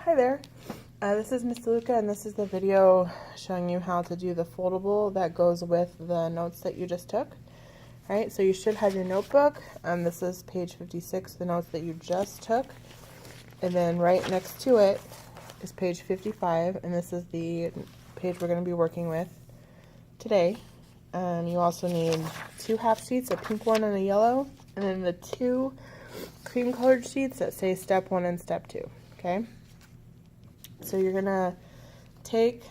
Hi there, this is Miss DeLuca, and this is the video showing you how to do the foldable that goes with the notes that you just took. Alright, so you should have your notebook. This is page 56, the notes that you just took. And then right next to it is page 55, and this is the page we're going to be working with today. You also need 2 half sheets, a pink one and a yellow, and then the 2 cream colored sheets that say step 1 and step 2. Okay? So you're going to take,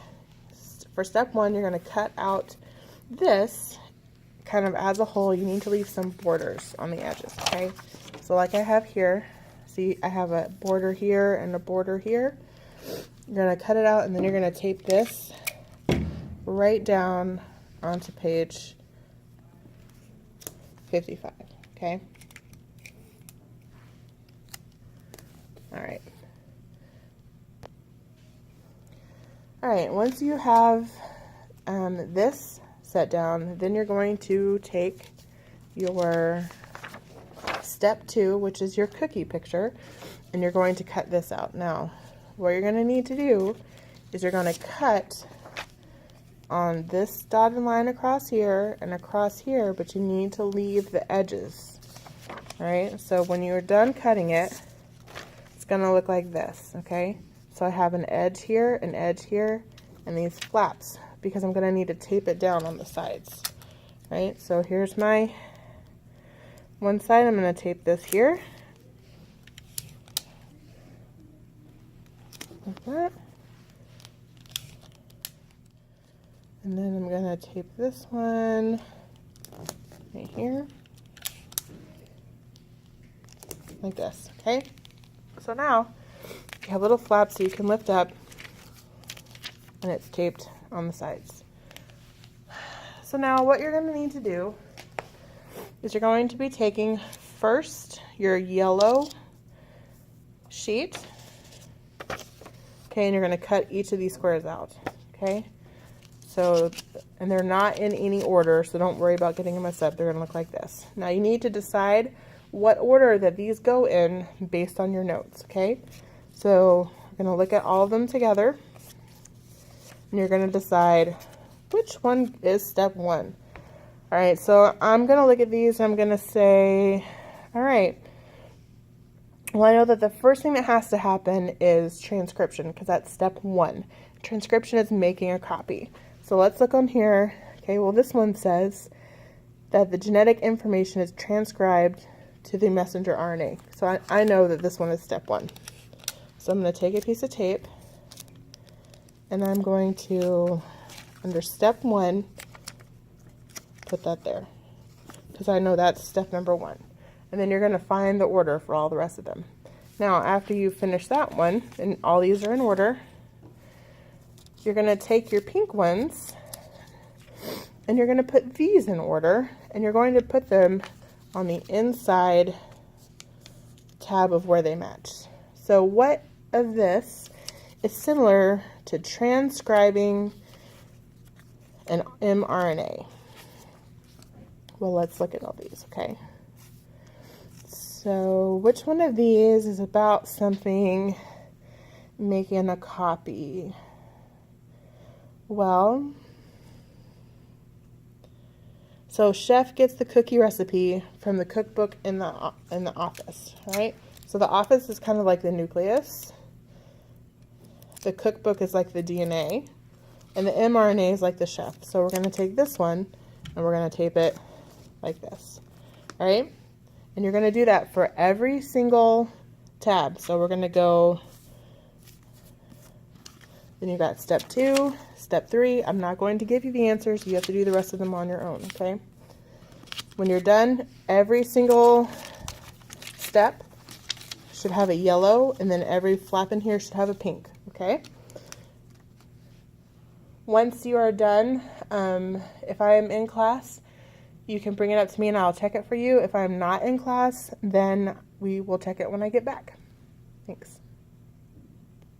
for step 1, you're going to cut out this kind of as a whole. You need to leave some borders on the edges, okay? So like I have here, see I have a border here and a border here. You're going to cut it out, and then you're going to tape this right down onto page 55, okay? Alright, once you have this set down, then you're going to take your step 2, which is your cookie picture, and you're going to cut this out. Now, what you're going to need to do is you're going to cut on this dotted line across here and across here, but you need to leave the edges. Alright, so when you're done cutting it, it's going to look like this, okay? So I have an edge here, and these flaps, because I'm going to need to tape it down on the sides. Right, so here's my one side. I'm going to tape this here. Like that. And then I'm going to tape this one right here. Like this, okay? So now, you have little flaps so you can lift up, and it's taped on the sides. So now what you're going to need to do is you're going to be taking first your yellow sheet, okay, and you're going to cut each of these squares out, okay? So, and they're not in any order, so don't worry about getting them messed up. They're going to look like this. Now you need to decide what order that these go in based on your notes, okay? So we're going to look at all of them together, and you're going to decide which one is step 1. Alright, so I'm going to look at these, and I'm going to say, alright, well, I know that the first thing that has to happen is transcription, because that's step 1. Transcription is making a copy. So let's look on here. Okay, well, this one says that the genetic information is transcribed to the messenger RNA. So I know that this one is step 1. So I'm going to take a piece of tape, and I'm going to, under step 1, put that there, because I know that's step number 1. And then you're going to find the order for all the rest of them. Now, after you finish that one, and all these are in order, you're going to take your pink ones, and you're going to put these in order, and you're going to put them on the inside tab of where they match. So what of this is similar to transcribing an mRNA? Well, let's look at all these, okay? So which one of these is about something making a copy? Well, so chef gets the cookie recipe from the cookbook in the office, right? So the office is kind of like the nucleus. The cookbook is like the DNA, and the mRNA is like the chef. So we're going to take this one, and we're going to tape it like this, all right? And you're going to do that for every single tab. So we're going to go, then you got step 2, step 3. I'm not going to give you the answers. You have to do the rest of them on your own, okay? When you're done, every single step should have a yellow, and then every flap in here should have a pink, okay? Once you are done, if I am in class, you can bring it up to me and I'll check it for you. If I'm not in class, then we will check it when I get back. Thanks.